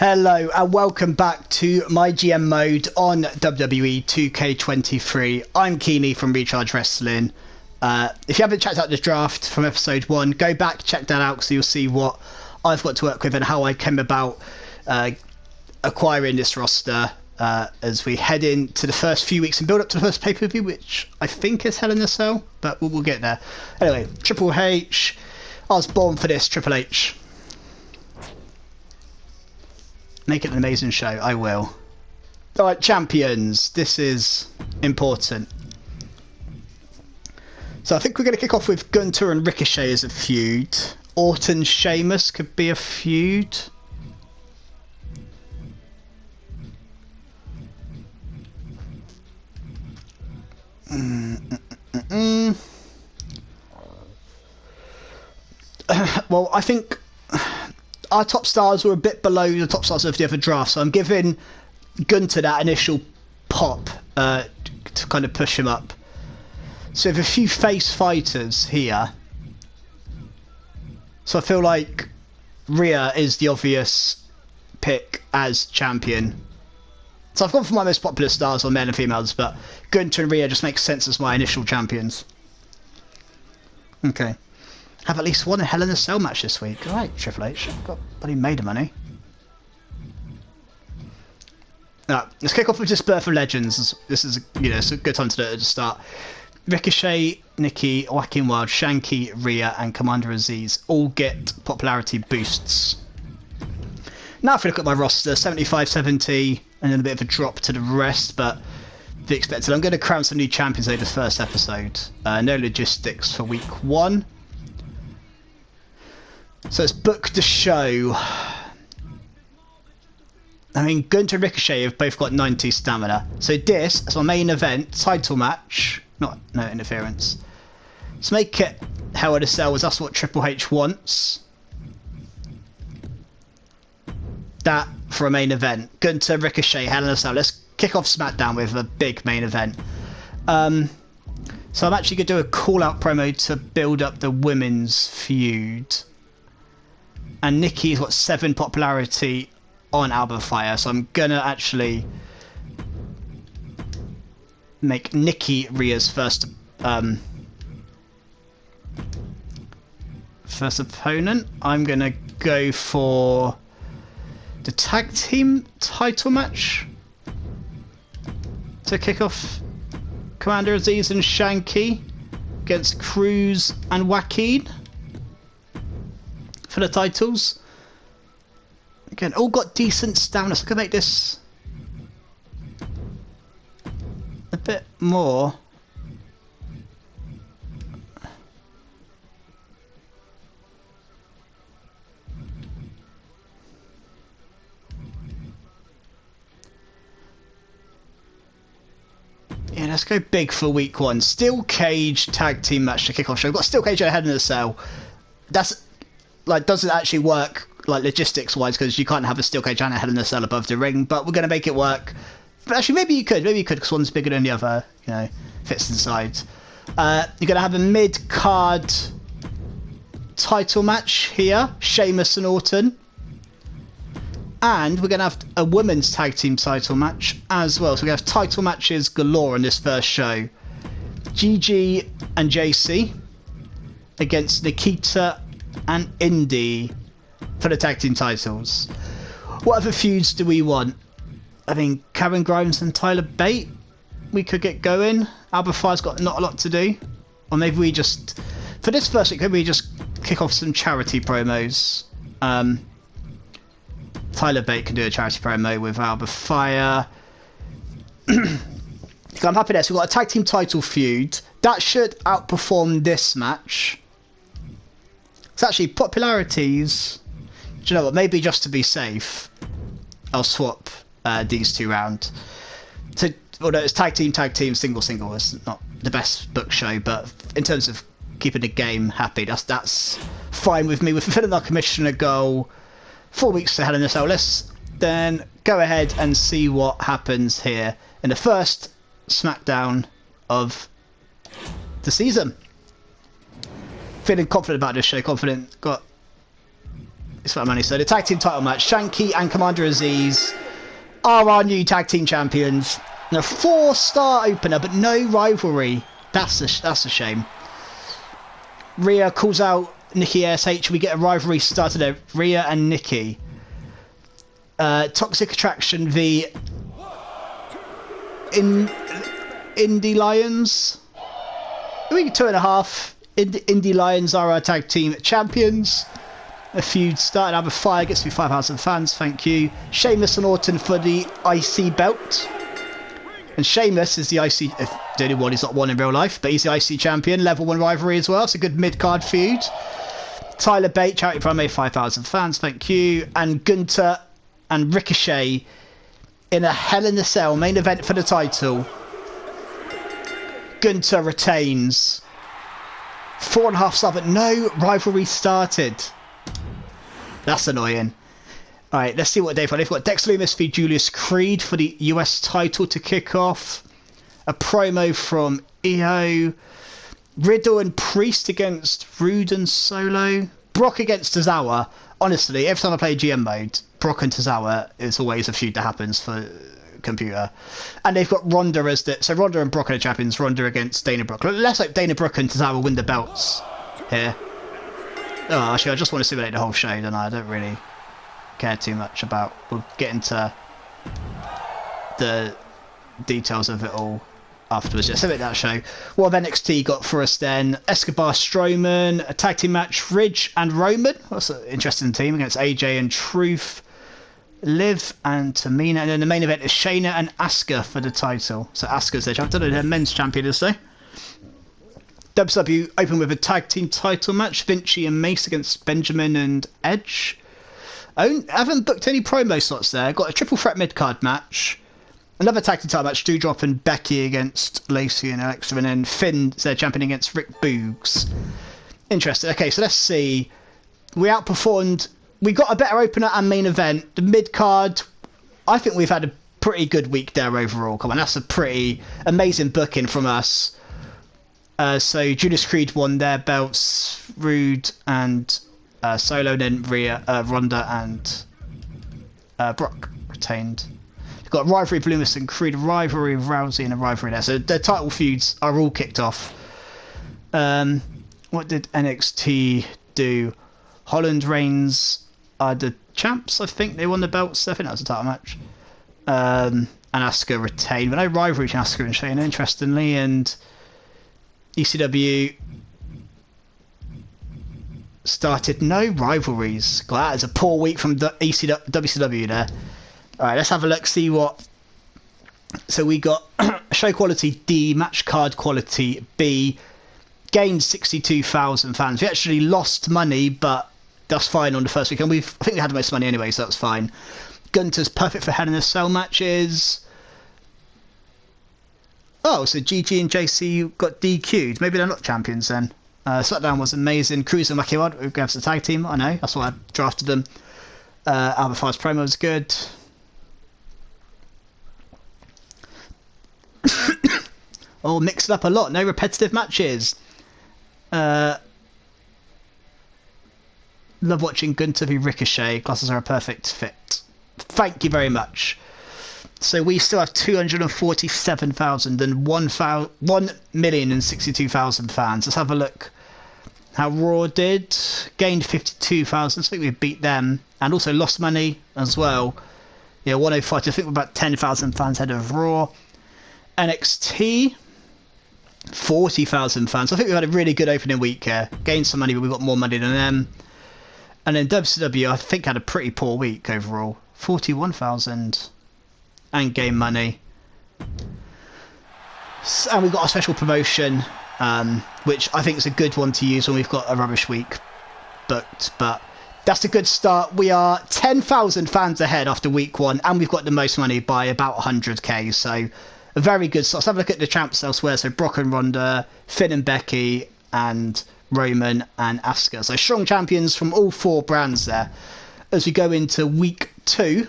Hello and welcome back to MyGM mode on WWE 2K23. I'm Keeney from Recharge Wrestling. If you haven't checked out the draft from episode 1, go back, check that out so you'll see what I've got to work with and how I came about acquiring this roster as we head into the first few weeks and build up to the first pay-per-view, which I think is Hell in a Cell, but we'll get there. Anyway, Triple H. I was born for this, Triple H. Make it an amazing show. I will. Alright, champions. This is important. So I think we're going to kick off with Gunter and Ricochet as a feud. Orton Sheamus could be a feud. Well, I think our top stars were a bit below the top stars of the other draft, so I'm giving Gunter that initial pop to kind of push him up. So we have a few face fighters here. So I feel like Rhea is the obvious pick as champion. So I've gone for my most popular stars on men and females, but Gunter and Rhea just makes sense as my initial champions. Okay. Have at least one Hell in a Cell match this week. Alright, Triple H. I've got bloody made of money. Alright, let's kick off with this Birth of Legends. This is, it's a good time to do it at the start. Ricochet, Nikki, Joaquin Wilde, Shanky, Rhea, and Commander Aziz all get popularity boosts. Now if we look at my roster, 75-70, and then a bit of a drop to the rest, but the expected. I'm going to crown some new champions over the first episode. No logistics for week 1. So let's book the show. I mean, Gunter and Ricochet have both got 90 stamina. So this is our main event, title match. No interference. Let's make it Hell in a Cell, as that's what Triple H wants. That for a main event. Gunter, Ricochet, Hell in a Cell. Let's kick off SmackDown with a big main event. So I'm actually going to do a call-out promo to build up the women's feud. And Nikki's got 7 popularity on Alba Fire, so I'm gonna actually make Nikki Rhea's first opponent. I'm gonna go for the tag team title match to kick off Commander Aziz and Shanky against Cruz and Joaquin for the titles. Again, all got decent stamina, so I can make this a bit more. Yeah, let's go big for week 1. Steel Cage tag team match to kick off show. We've got Steel Cage ahead in the cell. That's like doesn't actually work like logistics wise because you can't have a steel cage and a Hell in a Cell above the ring, but we're going to make it work. But actually maybe you could because one's bigger than the other, fits inside. You're going to have a mid-card title match here, Sheamus and Orton, and we're going to have a women's tag team title match as well. So we're going to have title matches galore in this first show. Gigi and JC against Nikita and Indy for the tag team titles. What other feuds do we want? I mean, Karen Grimes and Tyler Bate, we could get going. Alba Fire's got not a lot to do. Or maybe we just, for this first week, maybe we just kick off some charity promos. Tyler Bate can do a charity promo with Alba Fire. I'm happy there. So we've got a tag team title feud. That should outperform this match. It's actually popularities. Do you know what? Maybe just to be safe, I'll swap these two round. Although it's tag team, single. It's not the best book show, but in terms of keeping the game happy, that's fine with me. We're fulfilling our commissioner goal. 4 weeks to Hell in a Cell. Let's then go ahead and see what happens here in the first SmackDown of the season. Feeling confident about this show. Confident. It's about money. So the tag team title match, Shanky and Commander Aziz are our new tag team champions. Now, 4-star opener, but no rivalry. That's a shame. Rhea calls out Nikki ASH. We get a rivalry started there. Rhea and Nikki. Toxic Attraction v Indie Lions. Week 2.5. Indie Lions are our tag team champions. A feud started out with fire. Gets to be 5,000 fans. Thank you. Sheamus and Orton for the IC belt. And Sheamus is the IC, the only one he's not won in real life, but he's the IC champion. Level 1 rivalry as well. It's a good mid-card feud. Tyler Bate, charity primary, 5,000 fans. Thank you. And Gunther and Ricochet in a Hell in a Cell main event for the title. Gunther retains. 4.5 star, but no rivalry started. That's annoying. Alright, let's see what they've got. They've got Dex Lumis v Julius Creed for the US title to kick off. A promo from EO. Riddle and Priest against Rude and Solo. Brock against Tozawa. Honestly, every time I play GM mode, Brock and Tozawa is always a feud that happens for computer. And they've got Ronda as the... So Ronda and Brock are the champions. Ronda against Dana Brooke. Let's hope Dana Brooke and Tozawa win the belts here. Oh, actually, I just want to simulate the whole show, don't I? I don't really care too much about... We'll get into the details of it all afterwards. Yeah, simulate that show. What have NXT got for us then? Escobar Strowman, a tag team match, Ridge and Roman. That's an interesting team against AJ and Truth. Liv and Tamina. And then the main event is Shayna and Asuka for the title. So Asuka's their champion. I don't know, they're men's champion, is they? WWE open with a tag team title match. Vinci and Mace against Benjamin and Edge. I haven't booked any promo slots there. Got a triple threat mid-card match. Another tag team title match. Doudrop and Becky against Lacey and Alexa. And then Finn's their champion against Rick Boogs. Interesting. Okay, so let's see. We outperformed... We got a better opener and main event. The mid-card, I think we've had a pretty good week there overall. Come on, that's a pretty amazing booking from us. So Judas Creed won their belts. Rude and Solo, then Rhea, Ronda and Brock retained. We've got a rivalry with Lumis and Creed, a rivalry with Rousey and a rivalry there. So their title feuds are all kicked off. What did NXT do? Holland Reigns are the champs, I think. They won the belts. I think that was a title match. And Asuka retained. But no rivalry between Asuka and Shayna, interestingly. And ECW started no rivalries. That is a poor week from WCW there. Alright, let's have a look, see what... So we got show quality D, match card quality B, gained 62,000 fans. We actually lost money, but that's fine on the first weekend. I think we had the most money anyway, so that's fine. Gunter's perfect for Hell in a Cell matches. Oh, so GG and JC got DQ'd. Maybe they're not champions then. SmackDown was amazing. Cruz and Makiwad, who gives the tag team. I know, that's why I drafted them. Albert Fire's promo was good. Oh, mixed it up a lot. No repetitive matches. Love watching Gunther v Ricochet. Glasses are a perfect fit. Thank you very much. So we still have 247,000 and 1,062,000 fans. Let's have a look how Raw did. Gained 52,000. So I think we beat them. And also lost money as well. Yeah, 105. I think we're about 10,000 fans ahead of Raw. NXT, 40,000 fans. I think we've had a really good opening week here. Gained some money, but we've got more money than them. And then WCW, I think, had a pretty poor week overall. 41,000 and gained money. And we've got a special promotion, which I think is a good one to use when we've got a rubbish week booked. But that's a good start. We are 10,000 fans ahead after week one, and we've got the most money by about 100k. So a very good start. Let's have a look at the champs elsewhere. So Brock and Ronda, Finn and Becky, and Roman and Asuka. So strong champions from all four brands there. As we go into week 2.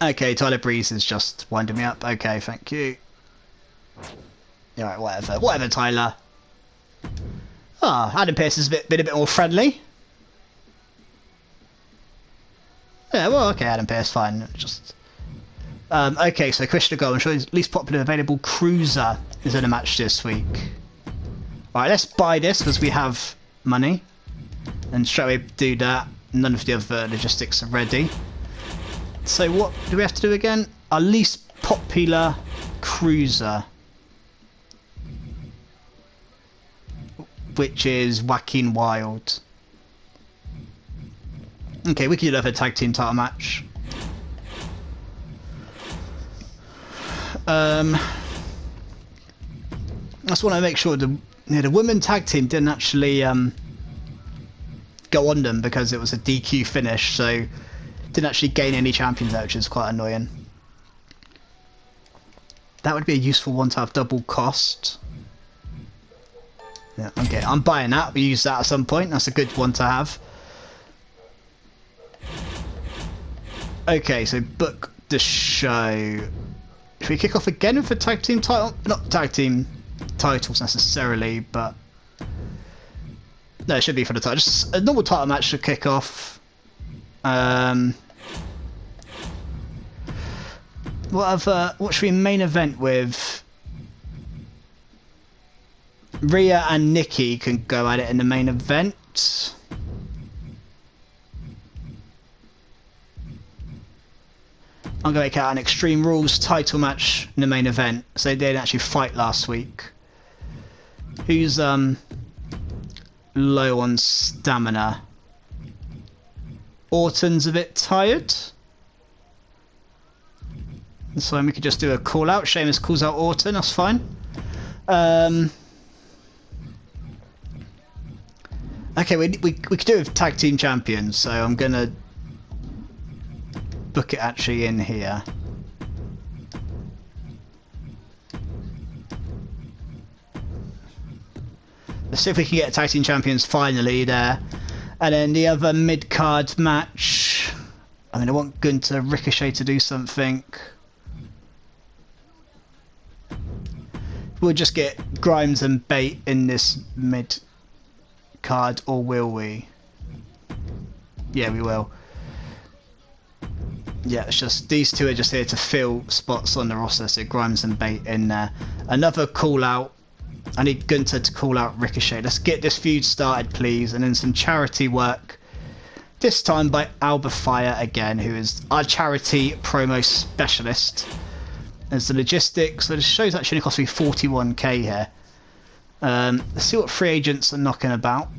Okay, Tyler Breeze is just winding me up. Okay, thank you. Alright, whatever. Whatever, Tyler. Ah, Adam Pearce has been a bit more friendly. Yeah, well, okay, Adam Pearce, fine. Just okay, so Krishna Gold, I'm sure his least popular available cruiser is in a match this week. Alright, let's buy this because we have money. And straight away do that. None of the other logistics are ready. So what do we have to do again? Our least popular cruiser. Which is Whacking Wild. Okay, we can do another tag team title match. I just want to make sure the women tag team didn't actually go on them because it was a DQ finish, so didn't actually gain any champions out, which is quite annoying. That would be a useful one to have double cost. Yeah, okay, I'm buying that. We use that at some point. That's a good one to have. Okay, so book the show. Should we kick off again with the tag team title? Not tag team titles necessarily, but no, it should be for the title. Just a normal title match to kick off. What should we main event with? Rhea and Nikki can go at it in the main event. I'm going to make out an Extreme Rules title match in the main event. So they didn't actually fight last week. Who's low on stamina? Orton's a bit tired. So we could just do a call out. Sheamus calls out Orton, that's fine. Okay, we could do it with tag team champions, so I'm gonna book it actually in here. Let's see if we can get tag team champions finally there. And then the other mid-card match, I mean, I want Gunther Ricochet to do something. We'll just get Grimes and Bate in this mid-card, or will we? Yeah, we will. Yeah, it's just these two are just here to fill spots on the roster, so Grimes and Bate in there. Another call out. I need Gunther to call out Ricochet. Let's get this feud started, please, and then some charity work. This time by Alba Fire again, who is our charity promo specialist. There's the logistics. So the show's actually going to cost me 41k here. Let's see what free agents are knocking about.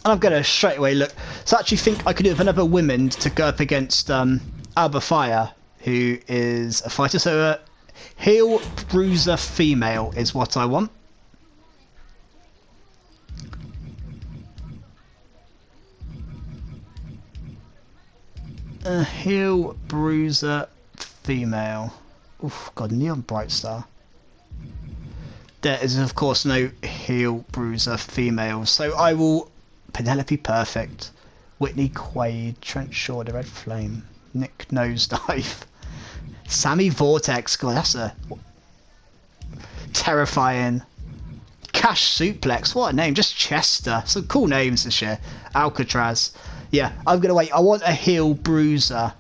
And I'm going to straight away look. So I actually think I could do with another woman to go up against Alba Fire, who is a fighter. So heel bruiser female is what I want. A heel bruiser female. Oof, God, Neon Bright Star. There is, of course, no heel bruiser female. So I will... Penelope Perfect, Whitney Quaid, Trent Shaw, the Red Flame, Nick Nosedive, Sammy Vortex. God, that's a terrifying. Cash Suplex, what a name. Just Chester. Some cool names this year. Alcatraz. Yeah, I'm going to wait. I want a heel bruiser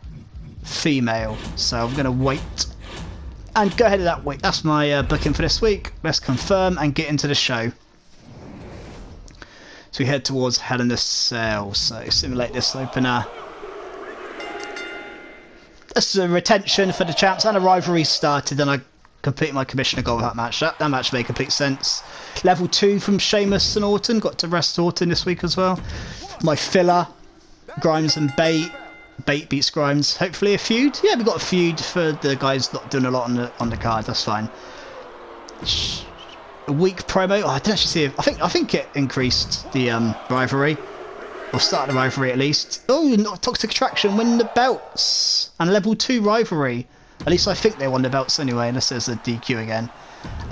female, so I'm going to wait. And go ahead of that. Wait, that's my booking for this week. Let's confirm and get into the show. So we head towards Hell in a Cell. So simulate this opener. This is a retention for the champs, and a rivalry started, and I completed my commissioner goal with that match. That match made complete sense. Level 2 from Sheamus and Orton. Got to rest Orton this week as well. My filler, Grimes and Bate. Bate beats Grimes. Hopefully a feud. Yeah, we got a feud for the guys not doing a lot on the card. That's fine. A weak promo. Oh, I didn't actually see it. I think it increased the rivalry, or started the rivalry at least. Oh, Toxic Attraction win the belts and level 2 rivalry. At least I think they won the belts anyway, unless there's a DQ again.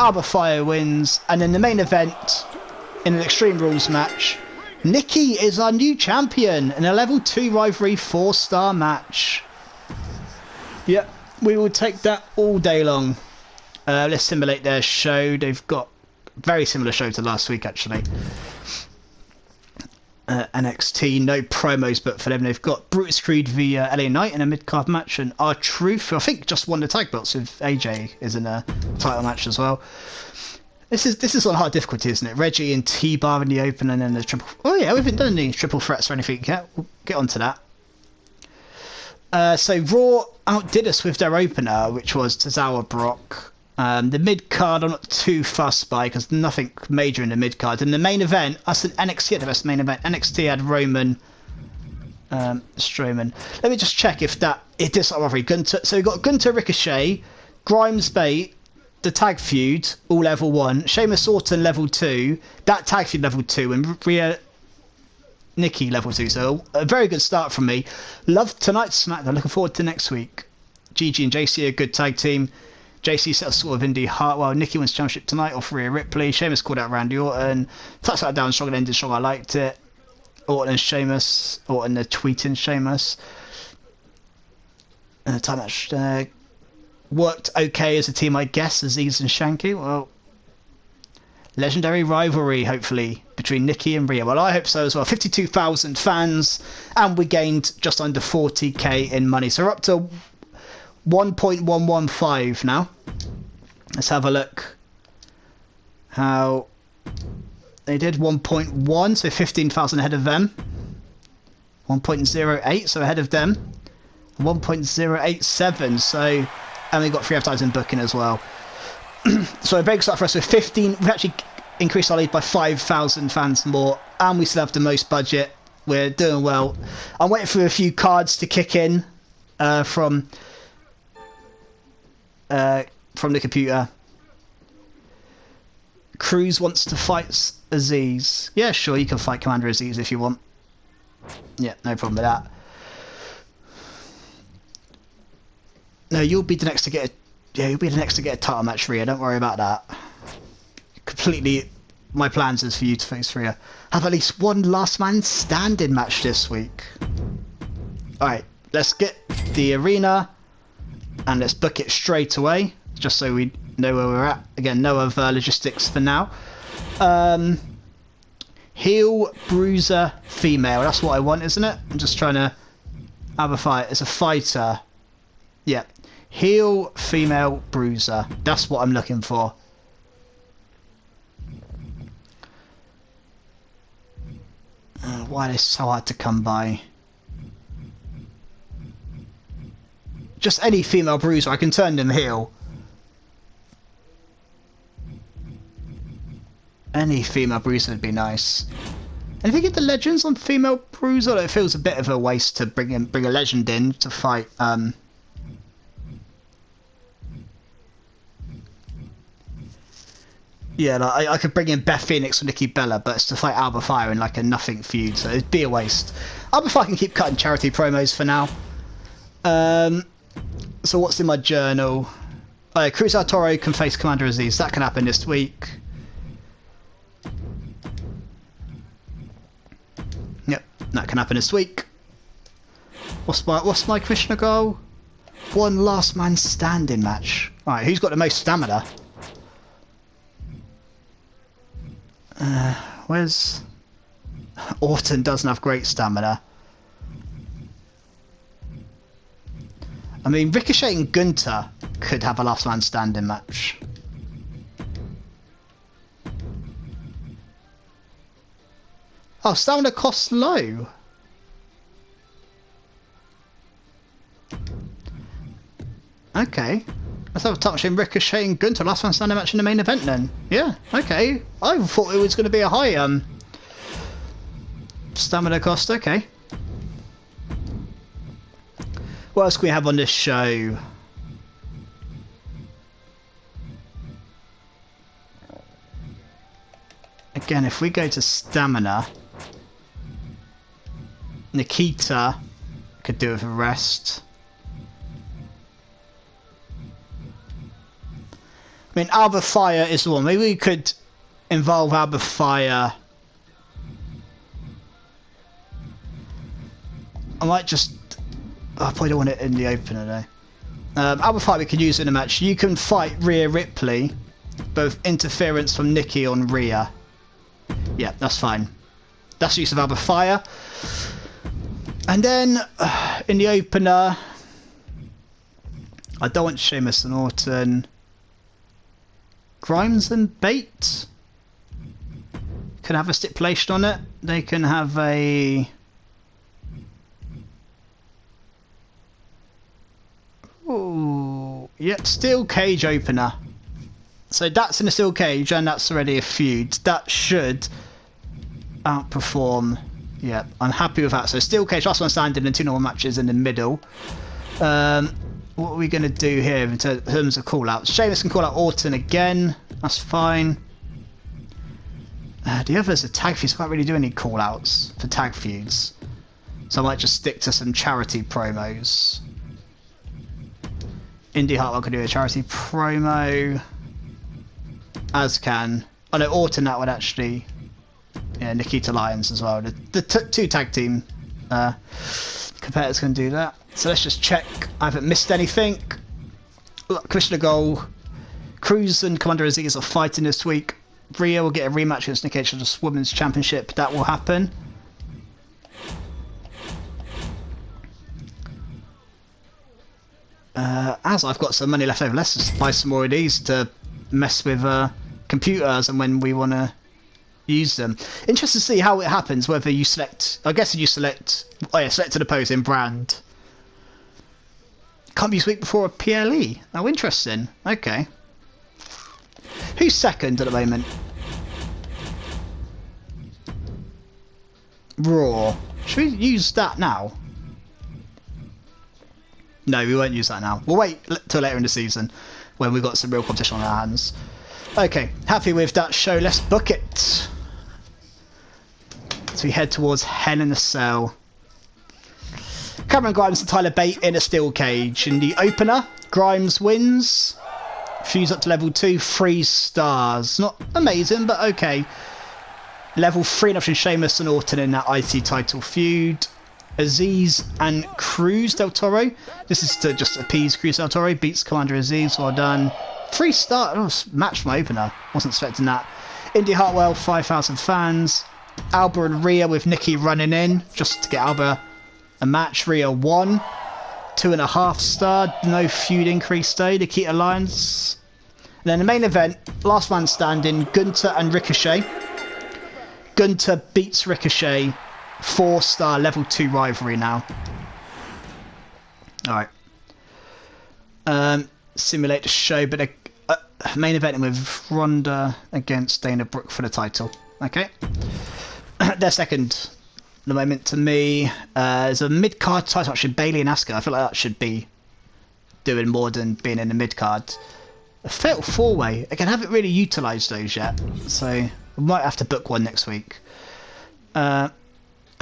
Alba Fire wins, and then the main event in an Extreme Rules match, Nikki is our new champion in a level 2 rivalry 4-star match. Yep, we will take that all day long. Let's simulate their show. They've got Very similar show to last week, actually. NXT, no promos, but for them they've got Brutus Creed v LA Knight in a mid-card match, and R-Truth, who I think just won the tag belts with AJ, is in a title match as well. This is on hard difficulty, isn't it? Reggie and T-Bar in the open, and then the triple... Oh yeah, we haven't done any triple threats or anything yet. We'll get onto that. So Raw outdid us with their opener, which was Tozawa Brock. The mid-card I'm not too fussed by, because nothing major in the mid-card. In the main event, us and NXT had the best main event. NXT had Roman Strowman. Let me just check if that... It is rivalry. Gunter, so we've got Gunter Ricochet, Grimes Bate, the tag feud, all level 1. Sheamus Orton level 2. That tag feud level 2. And Rhea Nikki level 2. So a very good start from me. Love tonight's SmackDown. Looking forward to next week. Gigi and JC are a good tag team. JC set a sort of Indy Hartwell. Nikki wins championship tonight off Rhea Ripley. Sheamus called out Randy Orton. Touched that down strong and ended strong. I liked it. Orton and Sheamus. Orton tweeting Sheamus. And the time match worked okay as a team, I guess. Aziz and Shanky. Well, legendary rivalry, hopefully, between Nikki and Rhea. Well, I hope so as well. 52,000 fans, and we gained just under 40k in money. So we're up to 1.115 now. Let's have a look how they did. 1.1, so 15,000 ahead of them. 1.08, so ahead of them. 1.087, so, and we got 3 advertising booking as well. So a big start for us with 15. We've actually increased our lead by 5,000 fans more, and we still have the most budget. We're doing well. I'm waiting for a few cards to kick in from the computer. Cruz wants to fight Aziz. Yeah, sure, you can fight Commander Aziz if you want. Yeah, no problem with that. No, you'll be the next to get a... Yeah, you'll be the next to get a title match, Rhea. Don't worry about that. Completely... My plans is for you to face Rhea. Have at least one last man standing match this week. Alright, let's get the arena and let's book it straight away, just so we know where we're at. Again, no other logistics for now. Heel, bruiser, female. That's what I want, isn't it? I'm just trying to have a fight. It's a fighter. Yeah. Heel, female, bruiser. That's what I'm looking for. Why are they so hard to come by? Just any female bruiser, I can turn them heel. Any female bruiser would be nice. And if you get the legends on female bruiser, it feels a bit of a waste to bring a legend in to fight. Yeah, like I could bring in Beth Phoenix or Nikki Bella, but it's to fight Alba Fire in like a nothing feud, so it'd be a waste. Alba Fire can keep cutting charity promos for now. So what's in my journal? Cruz del Toro can face Commander Aziz. That can happen this week. Yep, that can happen this week. What's my commissioner goal? One last man standing match. Alright, who's got the most stamina? Where's... Orton doesn't have great stamina. I mean, Ricochet and Gunter could have a last man standing match. Oh, stamina costs low. Okay. Let's have a touch in Ricochet and Gunter. Last man standing match in the main event then. Yeah, okay. I thought it was going to be a high stamina cost. Okay. What else can we have on this show? Again, if we go to stamina, Nikita could do with a rest. I mean, Alba Fire is the one. Maybe we could involve Alba Fire. I might just... Oh, I probably don't want it in the opener though. Alba Fire we could use in a match. You can fight Rhea Ripley both interference from Nikki on Rhea. Yeah, that's fine. That's use of Alba Fire. And then in the opener, I don't want Sheamus and Orton. Grimes and Bate can have a stipulation on it. They can have a... Ooh, yeah, steel cage opener. So that's in a steel cage, and that's already a feud. That should outperform. Yeah, I'm happy with that. So steel cage, last one standing, and 2 normal matches in the middle. What are we going to do here in terms of call-outs? Sheamus can call out Orton again. That's fine. The others are tag feuds. I can't really do any call-outs for tag feuds. So I might just stick to some charity promos. Indy Hartwell can do a charity promo. As can... Oh no, Orton that would actually... Yeah, Nikita Lyons as well. The 2 tag team competitors can do that. So let's just check. I haven't missed anything. Look, Krishna Goal. Cruz and Commander Aziz are fighting this week. Rhea will get a rematch against Nikki H for the Women's Championship. That will happen. As I've got some money left over, let's just buy some more of these to mess with computers and when we want to use them. Interested to see how it happens, whether you select... I guess you select... Oh yeah, select an opposing brand. Can't be this week before a PLE. Oh, interesting. Okay. Who's second at the moment? Raw. Should we use that now? No, we won't use that now. We'll wait till later in the season when we've got some real competition on our hands. Okay, happy with that show. Let's book it. So we head towards Hell in a Cell. Cameron Grimes and Tyler Bate in a steel cage. In the opener, Grimes wins. Fuse up to level 2, 3 stars. Not amazing, but okay. Level 3 option Sheamus and Orton in that IC title feud. Aziz and Cruz Del Toro. This is to just appease Cruz Del Toro. Beats Commander Aziz. Well done. 3 star. Oh, match from opener. Wasn't expecting that. Indy Hartwell, 5,000 fans. Alba and Rhea with Nikki running in just to get Alba a match. Rhea won. 2.5 star. No feud increase though. Nikita Lyons. And then the main event, last man standing, Gunther and Ricochet. Gunther beats Ricochet. 4 star level 2 rivalry now. Alright. Simulate the show, but main eventing with Ronda against Dana Brooke for the title. Okay. They're second at the moment to me. There's a mid-card title option, Bailey and Asuka. I feel like that should be doing more than being in the mid-card. A fatal 4-way. Again, I haven't really utilised those yet, so we might have to book one next week.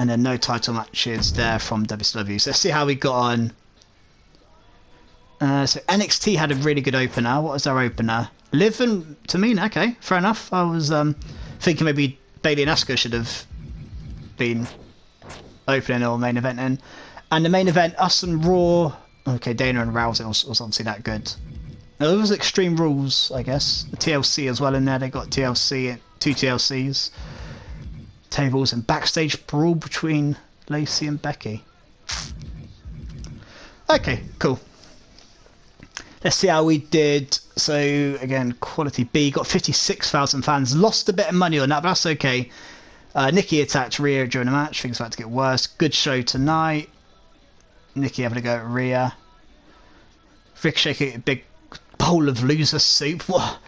And then no title matches there from WCW. So let's see how we got on. So NXT had a really good opener. What was their opener? Liv and Tamina. Okay, fair enough. I was thinking maybe Bailey and Asuka should have been opening or main eventing. And the main event, us and Raw. Okay, Dana and Rousey was obviously that good. Now, there was Extreme Rules, I guess. The TLC as well in there. They got TLC, 2 TLCs. Tables and backstage brawl between Lacey and Becky. Okay, cool. Let's see how we did. So again, quality B got 56,000 fans. Lost a bit of money on that, but that's okay. Nikki attacked Rhea during the match. Things about to get worse. Good show tonight. Nikki having a go at Rhea. Ricochet ate a big bowl of loser soup. What?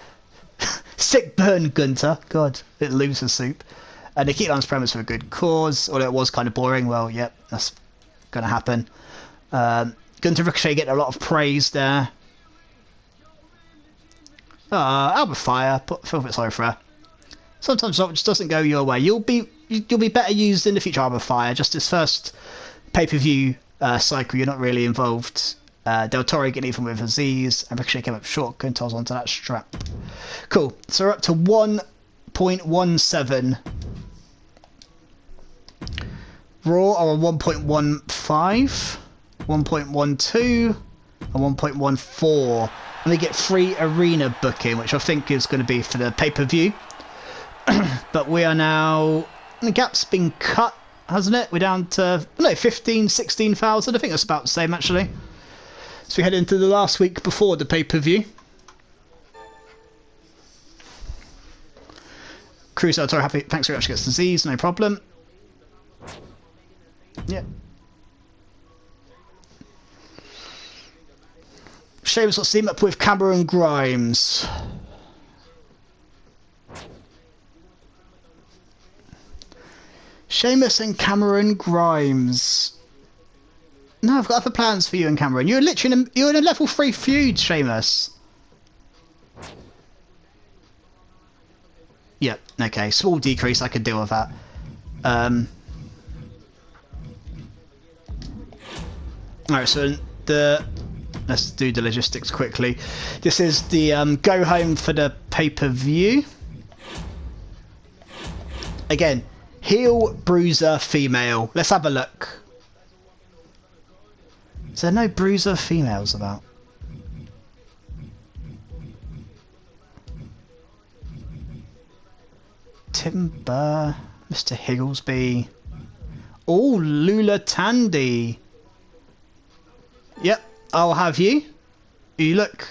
Sick burn, Gunther. God, bit loser soup. Nikita Lyons premise for a good cause, although it was kind of boring. Well, yep, that's going to happen. Gunther Ricochet getting a lot of praise there. Alba Fire, but I feel a bit sorry for her. Sometimes it just doesn't go your way. You'll be better used in the future, Alba Fire. Just this first pay-per-view cycle, you're not really involved. Del Toro getting even with Aziz, and Ricochet came up short. Gunther's onto that strap. Cool. So we're up to 1.17. Raw are on 1.15, 1.12, and 1.14. And we get free arena booking, which I think is going to be for the pay-per-view. But we are now... The gap's been cut, hasn't it? We're down to, no, 15, 16,000. I think that's about the same, actually. So we head into the last week before the pay-per-view. Cruiser, sorry, happy. Thanks very much. Gets disease, no problem. Yep. Sheamus got team up with Cameron Grimes. Sheamus and Cameron Grimes. No, I've got other plans for you and Cameron. You're literally you're in a level 3 feud, Sheamus. Yep, okay. Small decrease, I could deal with that. Alright, so let's do the logistics quickly. This is the go home for the pay-per-view. Again, heel, bruiser, female. Let's have a look. Is there no bruiser females about? Timber, Mr. Higglesby. Oh, Lula Tandy. Yep, I'll have you. You look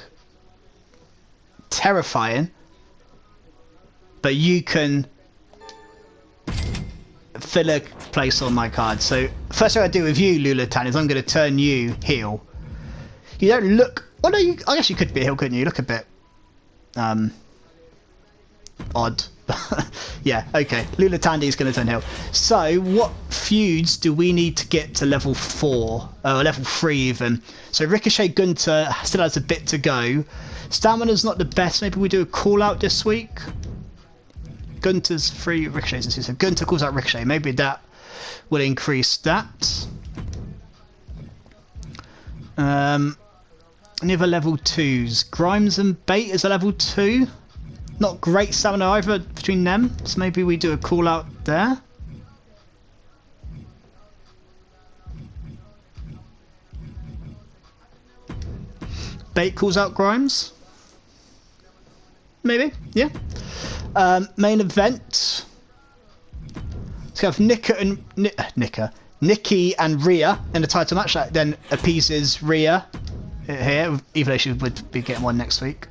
terrifying, but you can fill a place on my card. So first thing I do with you, Lula Tandy, is I'm going to turn you heel. You don't look... Well, no, I guess you could be a heel, couldn't you? You look a bit odd. Yeah, okay. Lula Tandy is going to turn heel. So, what feuds do we need to get to level 4? Level 3 even. So, Ricochet Gunter still has a bit to go. Stamina's not the best. Maybe we do a call-out this week. Gunter's 3, Ricochet's 2. So, Gunter calls out Ricochet. Maybe that will increase that. Any other level 2s? Grimes and Bate is a level 2. Not great stamina either between them, so maybe we do a call out there. Bate calls out Grimes. Maybe, yeah. Main event. Let's have Nikki and Rhea in the title match. That then appeases Rhea here, even though she would be getting one next week.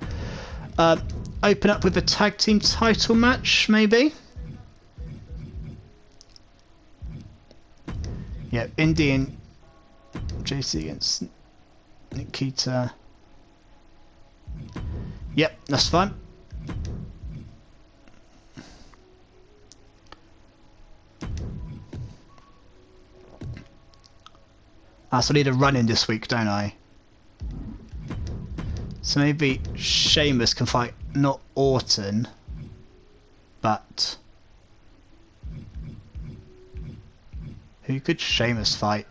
Open up with a tag team title match, maybe? Yeah, Indy and JC against Nikita. Yep, that's fine. So I need a run-in this week, don't I? So maybe Sheamus can fight not Orton, but who could Sheamus fight?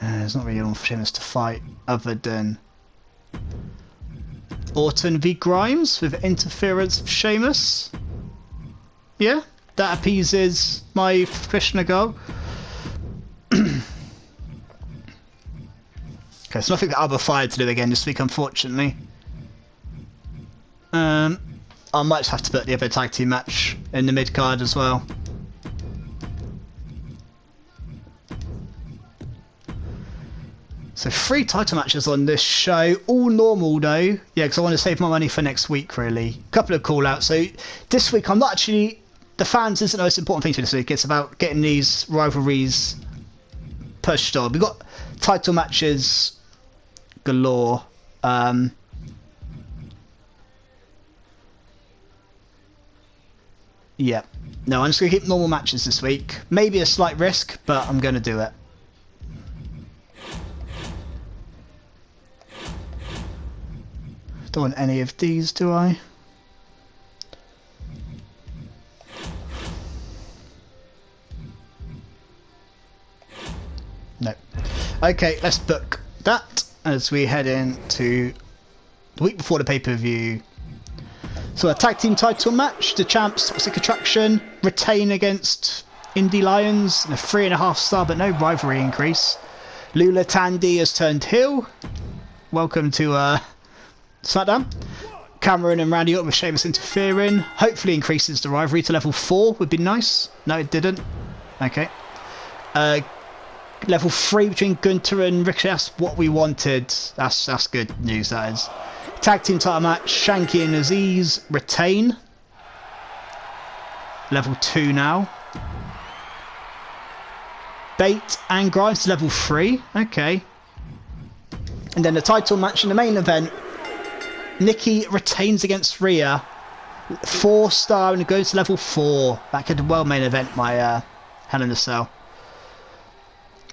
There's not really anyone for Sheamus to fight other than Orton v Grimes with interference of Sheamus. Yeah, that appeases my Krishna goal. Okay, so nothing that I'll be fired to do again this week, unfortunately. I might just have to put the other tag team match in the mid card as well. So 3 title matches on this show, all normal though. Yeah, because I want to save my money for next week, really. Couple of call outs. So this week I'm not actually... The fans isn't the most important thing to this week. It's about getting these rivalries pushed on. We've got title matches galore. Yeah. No, I'm just going to keep normal matches this week. Maybe a slight risk, but I'm going to do it. Don't want any of these, do I? No. Okay, let's book that as we head into the week before the pay-per-view. So a tag team title match, the champs, Toxic Attraction, retain against Indie Lions, and a 3.5 star but no rivalry increase. Lula Tandy has turned heel. Welcome to SmackDown. Cameron and Randy Orton with Sheamus interfering. Hopefully increases the rivalry to level 4 would be nice. No, it didn't. Okay. Level 3 between Gunther and Ricochet. That's what we wanted. That's good news, that is. Tag team title match. Shanky and Aziz retain. Level 2 now. Bate and Grimes level 3. Okay. And then the title match in the main event. Nikki retains against Rhea. 4-star and goes to level 4. That could well main event my Hell in a Cell.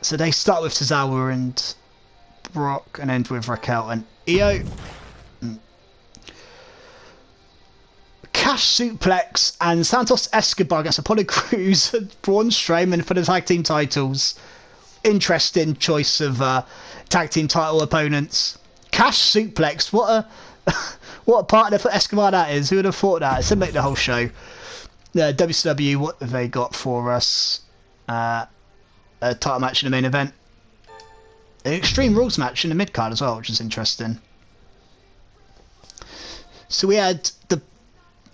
So they start with Tozawa and Brock and end with Raquel and Io. Cash Suplex and Santos Escobar against Apollo Crews and Braun Strowman for the tag team titles. Interesting choice of tag team title opponents. Cash Suplex, what a partner for Escobar that is. Who would have thought that? It's make the whole show. WCW, what have they got for us? A title match in the main event. An Extreme Rules match in the mid card as well, which is interesting. So we had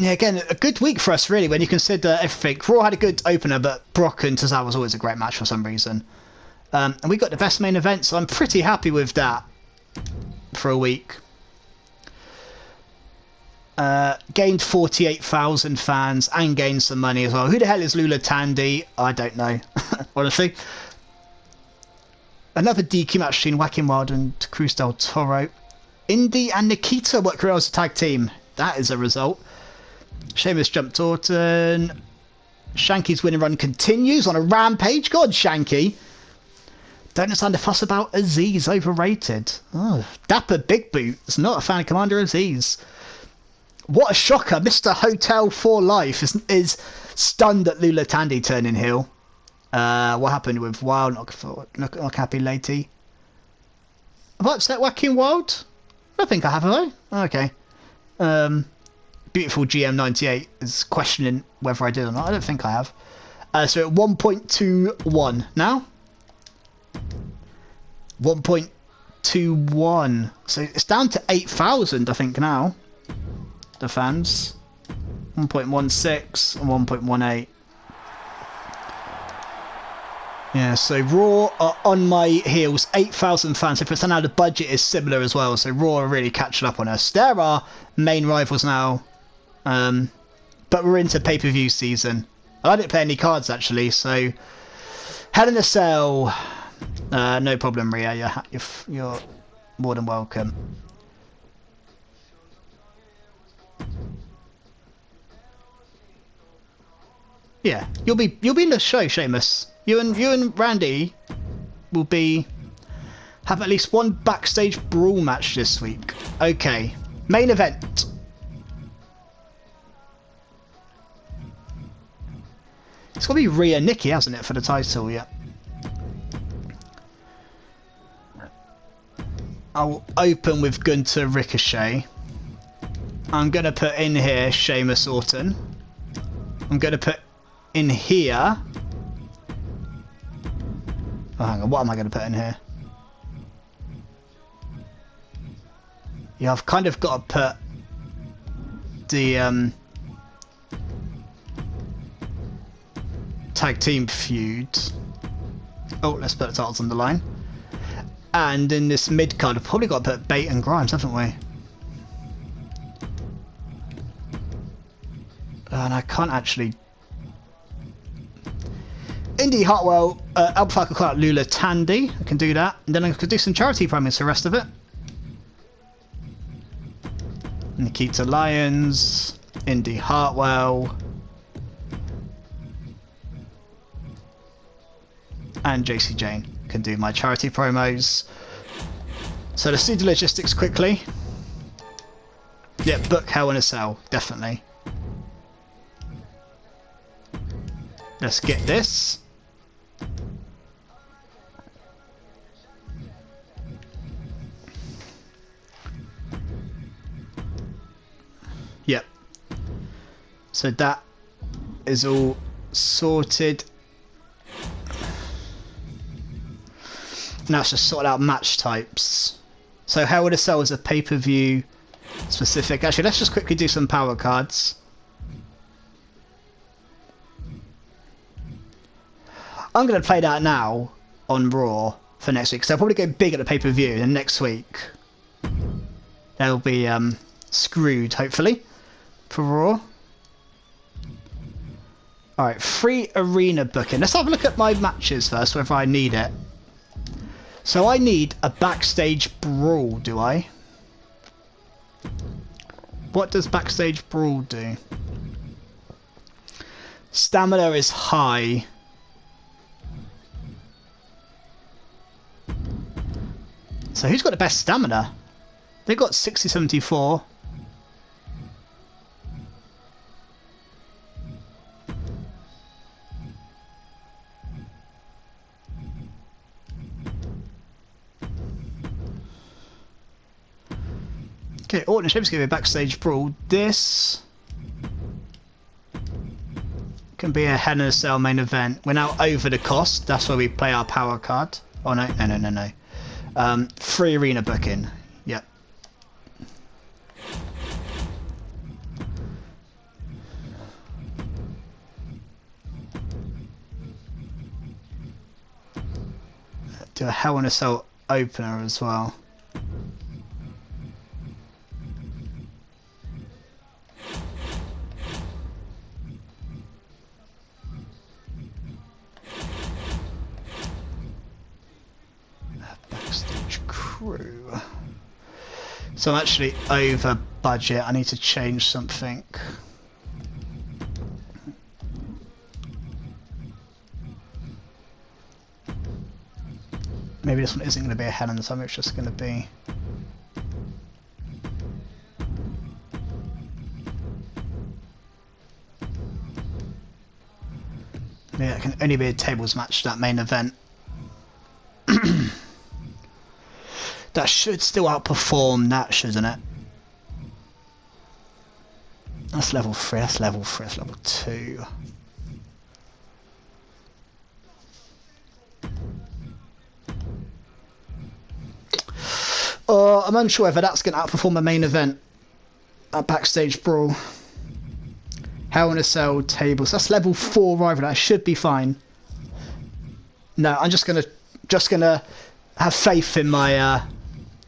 again, a good week for us really when you consider everything. Raw had a good opener, but Brock and Tozawa was always a great match for some reason. And we got the best main event, so I'm pretty happy with that for a week. Gained 48,000 fans and gained some money as well. Who the hell is Lula Tandy? I don't know, honestly. Another DQ match between Joaquin Wild and Cruz del Toro. Indy and Nikita work career as a tag team. That is a result. Sheamus jumped Orton. Shanky's winning run continues on a rampage. God, Shanky. Don't understand the fuss about Aziz. Overrated. Oh, Dapper Big Boot is not a fan of Commander Aziz. What a shocker. Mr. Hotel for Life is stunned at Lula Tandy turning heel. What happened with Wild? Not happy lady. Have I upset Joaquin Wild? I think I have, have I? Okay. Beautiful GM98 is questioning whether I did or not. I don't think I have. So at 1.21 now. 1.21. So it's down to 8,000, I think, now. The fans. 1.16 and 1.18. Yeah, so Raw are on my heels. 8,000 fans. If it's now the budget is similar as well. So Raw are really catching up on us. There are main rivals now. But we're into pay-per-view season. I didn't play any cards actually, so Hell in a Cell. No problem, Rhea. You're more than welcome. Yeah, you'll be in the show, Sheamus. You and Randy will have at least one backstage brawl match this week. Okay, main event. It's got to be Rhea Nikki, hasn't it, for the title? Yeah. I'll open with Gunther Ricochet. I'm going to put in here Sheamus Orton. I'm going to put in here... Oh, hang on, what am I going to put in here? Yeah, I've kind of got to put the tag team feud. Oh, let's put the titles on the line. And in this mid card, I've probably got to put Bate and Grimes, haven't we? And I can't actually... Indy Hartwell, Alpha could call out Lula Tandy. I can do that. And then I could do some charity promos for the rest of it. Nikita Lyons, Indy Hartwell, and JC Jane can do my charity promos. So let's do the logistics quickly. Yeah, book Hell in a Cell, definitely. Let's get this. Yep. So that is all sorted. Now it's just sorted out match types. So Hell in a Cell is a pay-per-view specific. Actually, let's just quickly do some power cards. I'm going to play that now on Raw for next week, so I'll probably go big at the pay-per-view, and next week they'll be screwed, hopefully, for Raw. Alright, free arena booking. Let's have a look at my matches first, whether I need it. So I need a backstage brawl, do I? What does backstage brawl do? Stamina is high. So who's got the best stamina? They've got 60-74. Okay, Orton and Sheamus give me a backstage brawl. This can be a Hell in a Cell main event. We're now over the cost. That's where we play our power card. Oh no, no. Free arena booking. Yep. Do a Hell in a Cell opener as well. Crew. So I'm actually over budget. I need to change something. Maybe this one isn't going to be a Hell in a Cell, it's just going to be... Yeah, it can only be a tables match, that main event. That should still outperform that, shouldn't it? That's level 3, that's level 3, that's level 2. I'm unsure whether that's going to outperform a main event. A backstage brawl. Hell in a Cell tables. That's level 4 rival. That should be fine. No, I'm just gonna have faith in my.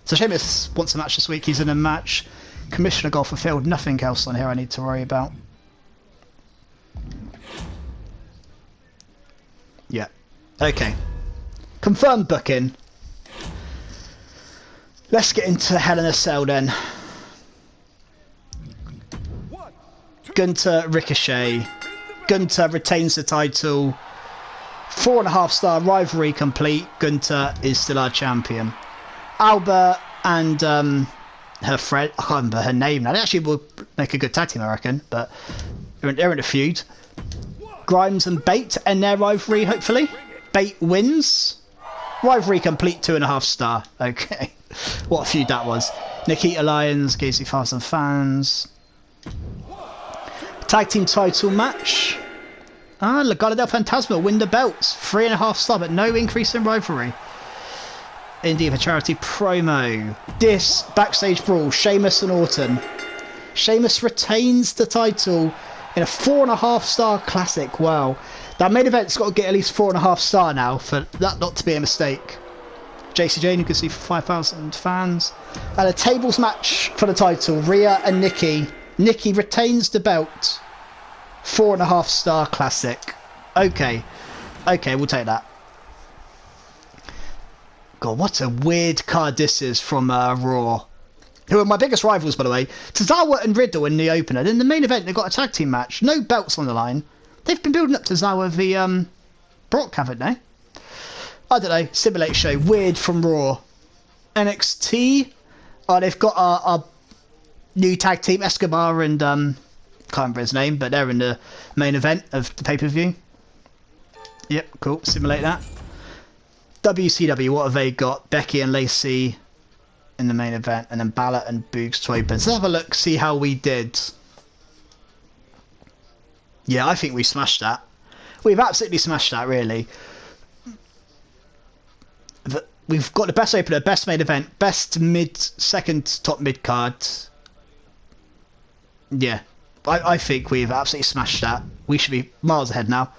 So Sheamus wants a match this week. He's in a match. Commissioner goal fulfilled. Nothing else on here I need to worry about. Yeah. Okay. Confirmed booking. Let's get into Hell in a Cell then. Gunther, Ricochet. Gunther retains the title. 4.5-star rivalry complete. Gunther is still our champion. Albert and her friend, I can't remember her name now. They actually will make a good tag team, I reckon, but they're in a feud. Grimes and Bate to end their rivalry, hopefully. Bate wins. Rivalry complete, 2.5-star. Okay. What a feud that was. Nikita Lyons, Gacy 1,000 fans. Tag team title match. Legado del Fantasma win the belts. 3.5-star, but no increase in rivalry. Indeed, for charity promo. This backstage brawl, Sheamus and Orton. Sheamus retains the title in a 4.5-star classic. Wow. That main event's got to get at least 4.5-star now for that not to be a mistake. JC Jane, you can see 5,000 fans. And a tables match for the title. Rhea and Nikki. Nikki retains the belt. 4.5-star classic. Okay. Okay, we'll take that. God, what a weird card this is from Raw. Who are my biggest rivals, by the way. Tozawa and Riddle in the opener. Then the main event, they've got a tag team match. No belts on the line. They've been building up Tozawa v Brock, haven't they? I don't know. Simulate show. Weird from Raw. NXT. Oh, they've got our new tag team, Escobar and... can't remember his name, but they're in the main event of the pay-per-view. Yep, cool. Simulate that. WCW, what have they got? Becky and Lacey in the main event, and then Balor and Boogs to open. So let's have a look, see how we did. Yeah, I think we smashed that. We've absolutely smashed that, really. We've got the best opener, best main event, best second top mid card. Yeah, I think we've absolutely smashed that. We should be miles ahead now.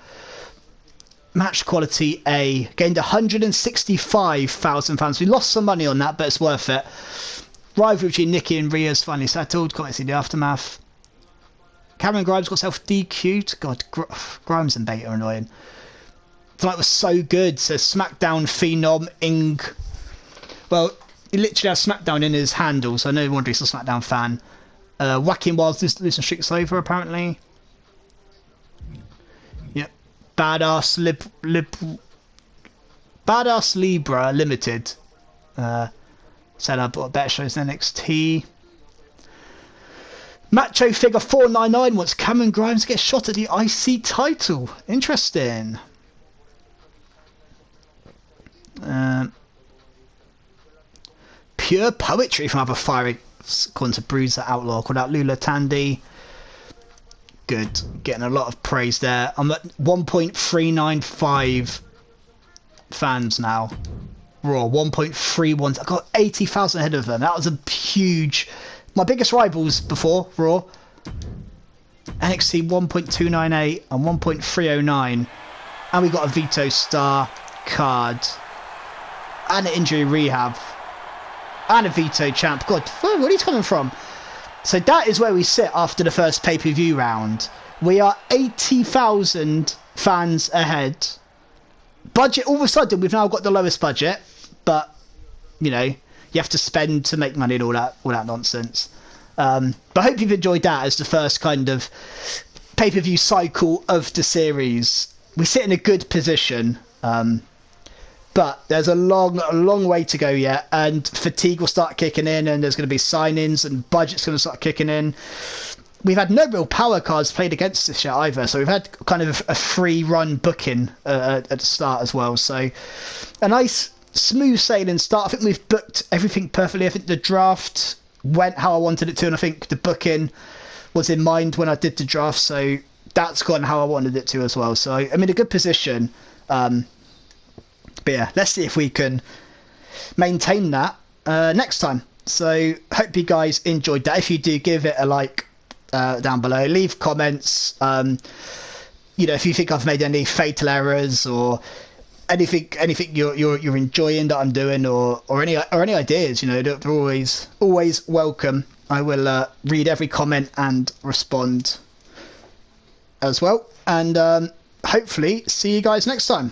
Match quality A. Gained 165,000 fans. We lost some money on that, but it's worth it. Rivalry between Nikki and Rhea's finally settled. Can't see the aftermath. Cameron Grimes got self DQ'd. God, Grimes and Beta are annoying. Tonight was so good. Says SmackDown Phenom Ing. Well, he literally has SmackDown in his handle, so no wonder he's a SmackDown fan. Whacking Wilds losing streak's over, apparently. Yep. Badass Libra Limited. Said I've got better shows than NXT. Macho Figure 499 wants Cameron Grimes to get shot at the IC title. Interesting. Pure poetry from other fiery, according to Bruiser Outlaw, called out Lula Tandy. Good. Getting a lot of praise there. I'm at 1.395 fans now. Raw 1.31. I got 80,000 ahead of them. That was a huge. My biggest rivals before Raw. NXT 1.298 and 1.309, and we got a Veto Star card and an injury rehab and a Veto Champ. God, where are you coming from? So that is where we sit after the first pay-per-view round. We are 80,000 fans ahead. Budget, all of a sudden, we've now got the lowest budget, but, you know, you have to spend to make money and all that nonsense. But I hope you've enjoyed that as the first kind of pay-per-view cycle of the series. We sit in a good position, but there's a long way to go yet, and fatigue will start kicking in, and there's going to be sign-ins, and budget's going to start kicking in. We've had no real power cards played against us yet either, so we've had kind of a free run booking at the start as well. So a nice smooth sailing start. I think we've booked everything perfectly. I think the draft went how I wanted it to, and I think the booking was in mind when I did the draft, so that's gone how I wanted it to as well. So I'm in a good position. But yeah, let's see if we can maintain that next time. So hope you guys enjoyed that. If you do, give it a like down below. Leave comments. You know, if you think I've made any fatal errors or anything you're enjoying that I'm doing, or any ideas, you know, they're always welcome. I will read every comment and respond as well. And hopefully see you guys next time.